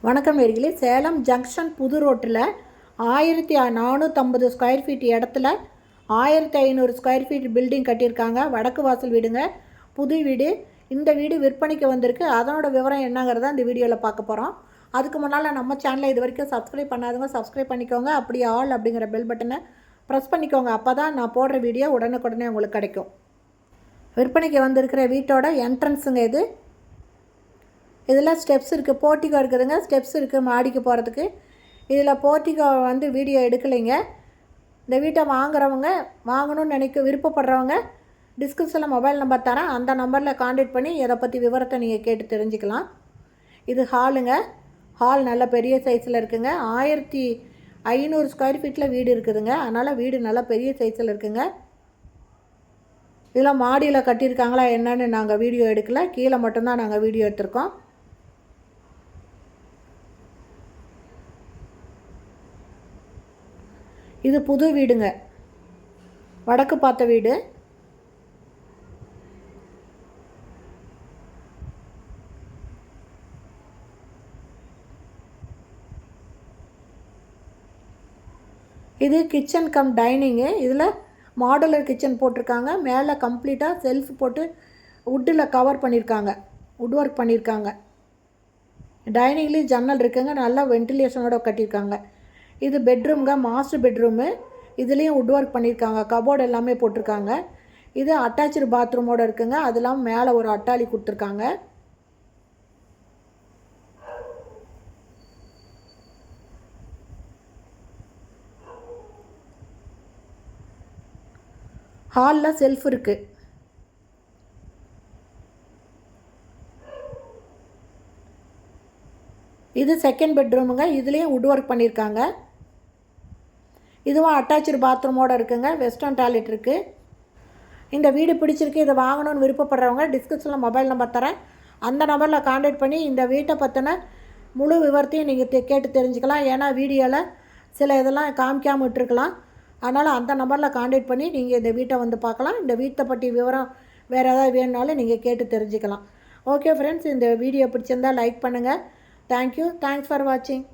வணக்கம் நேயர்களே. சேலம் ஜங்ஷன் புது ரோட்டில் 1450 ஸ்கொயர் ஃபீட் இடத்துல 1500 ஸ்கொயர் ஃபீட் பில்டிங் கட்டியிருக்காங்க. வடக்கு வாசல் வீடுங்க, புது வீடு. இந்த வீடு விற்பனைக்கு வந்திருக்கு. அதனோட விவரம் என்னங்கிறத இந்த வீடியோவில் பார்க்க போகிறோம். அதுக்கு முன்னால் நம்ம சேனலை இது வரைக்கும் சப்ஸ்கிரைப் பண்ணாதவங்க சப்ஸ்கிரைப் பண்ணிக்கோங்க. அப்படி ஆல் அப்படிங்கிற பெல் பட்டனை ப்ரெஸ் பண்ணிக்கோங்க. அப்போ தான் நான் போடுற வீடியோ உடனுக்குடனே உங்களுக்கு கிடைக்கும். விற்பனைக்கு வந்திருக்கிற வீட்டோட என்ட்ரன்ஸுங்க இது. இதில் ஸ்டெப்ஸ் இருக்குது, போர்ட்டிகோ இருக்குதுங்க. ஸ்டெப்ஸ் இருக்குது மாடிக்கு போகிறதுக்கு. இதில் போர்ட்டிகோ வீடியோ எடுக்கலைங்க. இந்த வீட்டை வாங்கணும்னு விருப்பப்படுறவங்க டிஸ்கிரிப்ஷனில் மொபைல் நம்பர் தரேன். அந்த நம்பரில் கான்டாக்ட் பண்ணி இதை பற்றி விவரத்தை நீங்கள் கேட்டு தெரிஞ்சுக்கலாம். இது ஹாலுங்க. ஹால் நல்ல பெரிய சைஸில் இருக்குதுங்க. 1500 ஸ்கொயர் ஃபீட்டில் வீடு இருக்குதுங்க. அதனால் வீடு நல்லா பெரிய சைஸில் இருக்குதுங்க. இதில் மாடியில் கட்டியிருக்காங்களா என்னன்னு நாங்கள் வீடியோ எடுக்கல, கீழே மட்டும்தான் நாங்கள் வீடியோ எடுத்திருக்கோம். இது புது வீடுங்க, வடக்கு பார்த்த வீடு. இது கிச்சன் கம் டைனிங்கு. இதில் மாடுலர் கிச்சன் போட்டிருக்காங்க. மேலே கம்ப்ளீட்டாக செல்ஃப் போட்டு வுட்டில் கவர் பண்ணியிருக்காங்க, வுட் ஒர்க் பண்ணியிருக்காங்க. டைனிங்லேயும் ஜன்னல் இருக்குங்க, நல்லா வென்டிலேஷனோட கட்டியிருக்காங்க. இது பெட்ரூம்ங்க, மாஸ்டர் பெட்ரூமு. இதுலேயும் வுட் ஒர்க் பண்ணியிருக்காங்க, கபோர்டு எல்லாமே போட்டிருக்காங்க. இது அட்டாச்சு பாத்ரூமோடு இருக்குங்க. அது இல்லாமல் மேலே ஒரு அட்டாளி கொடுத்துருக்காங்க. ஹாலில் செல்ஃப் இருக்குது. இது செகண்ட் பெட்ரூமுங்க. இதுலேயும் வுட் ஒர்க் பண்ணியிருக்காங்க. இதுவும் அட்டாச்சு பாத்ரூமோடு இருக்குங்க. வெஸ்டர்ன் டாய்லெட் இருக்குது. இந்த வீடு பிடிச்சிருக்கு, இதை வாங்கணும்னு விருப்பப்படுறவங்க டிஸ்கிரிப்ஷனில் மொபைல் நம்பர் தரேன். அந்த நம்பரில் கான்டாக்ட் பண்ணி இந்த வீட்டை பற்றின முழு விவரத்தையும் நீங்கள் கேட்டு தெரிஞ்சுக்கலாம். ஏன்னா வீடியோவில் சில இதெல்லாம் காமிக்காமல் விட்டுருக்கலாம். அதனால் அந்த நம்பரில் கான்டாக்ட் பண்ணி நீங்கள் இந்த வீட்டை பார்க்கலாம். இந்த வீட்டை பற்றி விவரம் வேறு ஏதாவது வேணுனாலும் நீங்கள் கேட்டு தெரிஞ்சுக்கலாம். ஓகே ஃப்ரெண்ட்ஸ், இந்த வீடியோ பிடிச்சிருந்தால் லைக் பண்ணுங்கள். தேங்க்யூ. தேங்க்ஸ் ஃபார் வாட்சிங்.